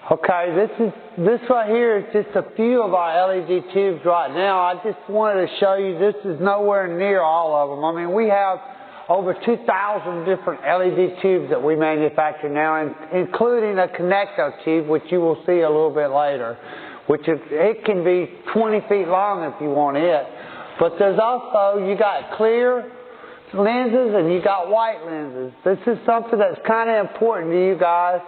Okay, this right here is just a few of our LED tubes right now. I just wanted to show you this is nowhere near all of them. I mean, we have over 2,000 different LED tubes that we manufacture now, including a connector tube, which you will see a little bit later, which it can be 20 feet long if you want it. But there's also, you got clear lenses and you got white lenses. This is something that's kind of important to you guys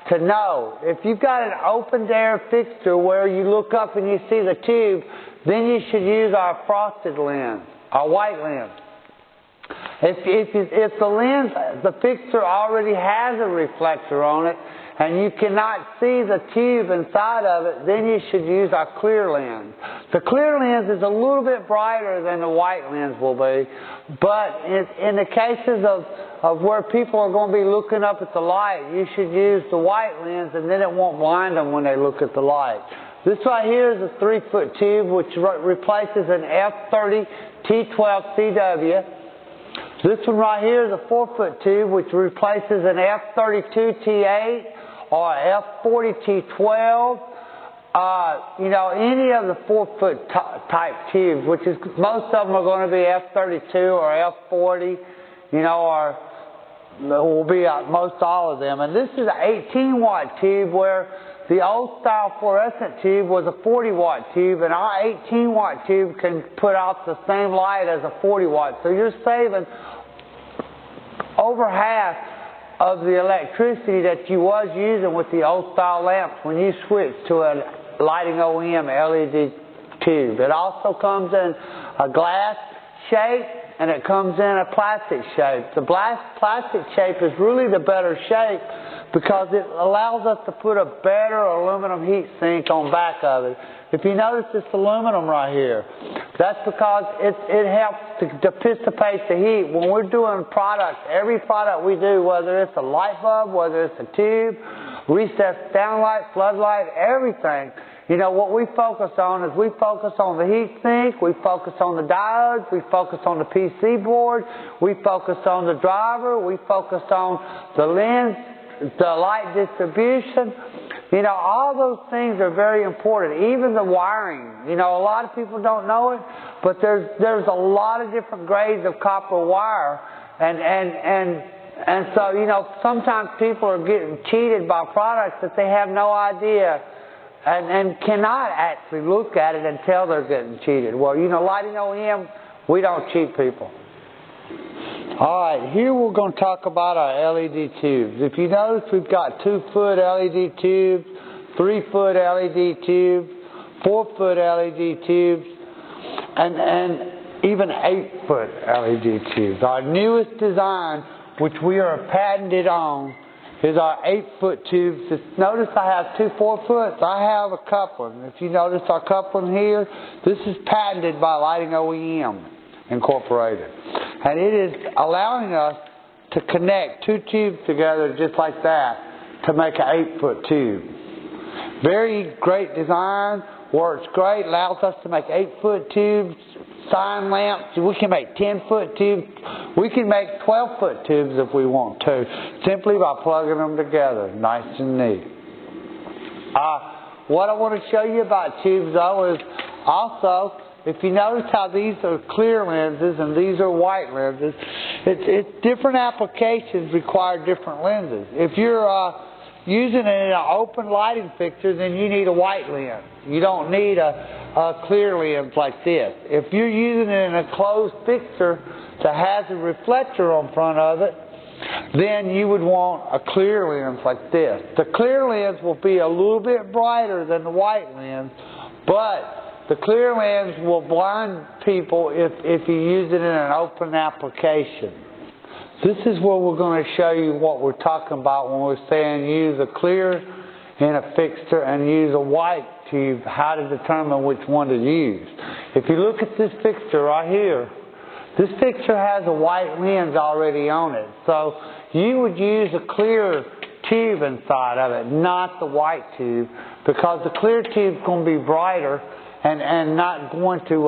to know. If you've got an open air fixture where you look up and you see the tube, then you should use our frosted lens, our white lens. If the lens, the fixture already has a reflector on it and you cannot see the tube inside of it, then you should use our clear lens. The clear lens is a little bit brighter than the white lens will be, but in the cases of where people are going to be looking up at the light, you should use the white lens and then it won't blind them when they look at the light. This right here is a 3-foot tube which replaces an F30 T12 CW. This one right here is a 4-foot tube which replaces an F32 T8 or F40 T12. You know, any of the 4-foot type tubes, which is most of them are going to be F32 or F40, you know, or will be most all of them. And this is an 18-watt tube where the old style fluorescent tube was a 40-watt tube, and our 18-watt tube can put out the same light as a 40-watt. So you're saving over half of the electricity that you was using with the old style lamps when you switch to a Lighting OEM LED tube. It also comes in a glass shape and it comes in a plastic shape. The plastic shape is really the better shape because it allows us to put a better aluminum heat sink on back of it. If you notice this aluminum right here, that's because it helps to dissipate the heat. When we're doing products, every product we do, whether it's a light bulb, whether it's a tube, recessed downlight, floodlight, everything, you know, what we focus on is we focus on the heat sink, we focus on the diodes, we focus on the PC board, we focus on the driver, we focus on the lens, the light distribution. You know, all those things are very important. Even the wiring. You know, a lot of people don't know it, but there's a lot of different grades of copper wire, and so, you know, sometimes people are getting cheated by products that they have no idea and cannot actually look at it and tell they're getting cheated. Well, you know, Lighting OEM, we don't cheat people. Alright, here we're going to talk about our LED tubes. If you notice, we've got 2-foot LED tubes, 3-foot LED tubes, 4-foot LED tubes, and even 8-foot LED tubes. Our newest design, which we are patented on, is our 8-foot tubes. Notice I have 2 4-foots. I have a coupling. If you notice our coupling here, this is patented by Lighting OEM Incorporated. And it is allowing us to connect 2 tubes together just like that to make an 8-foot tube. Very great design, works great, allows us to make 8-foot tubes, sign lamps. We can make 10-foot tubes. We can make 12-foot tubes if we want to, simply by plugging them together, nice and neat. What I want to show you about tubes though is also, if you notice how these are clear lenses and these are white lenses, it's different applications require different lenses. If you're using it in an open lighting fixture, then you need a white lens. You don't need a clear lens like this. If you're using it in a closed fixture that has a reflector on front of it, then you would want a clear lens like this. The clear lens will be a little bit brighter than the white lens, but the clear lens will blind people if you use it in an open application. This is where we're going to show you what we're talking about when we're saying use a clear in a fixture and use a white tube, how to determine which one to use. If you look at this fixture right here, this fixture has a white lens already on it. So you would use a clear tube inside of it, not the white tube, because the clear tube is going to be brighter and not going to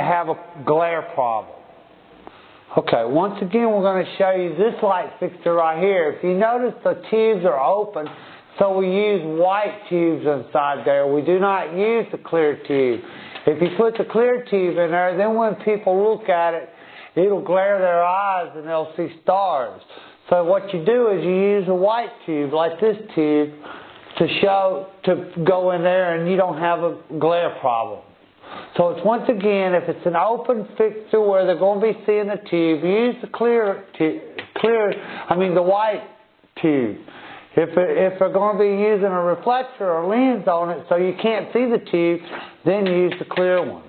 have a glare problem. Okay, once again we're going to show you this light fixture right here. If you notice the tubes are open, so we use white tubes inside there. We do not use the clear tube. If you put the clear tube in there, then when people look at it, it'll glare their eyes and they'll see stars. So what you do is you use a white tube, like this tube, to go in there, and you don't have a glare problem. So it's, once again, if it's an open fixture where they're going to be seeing the tube, use the the white tube. If they're going to be using a reflector or lens on it so you can't see the tube, then use the clear one.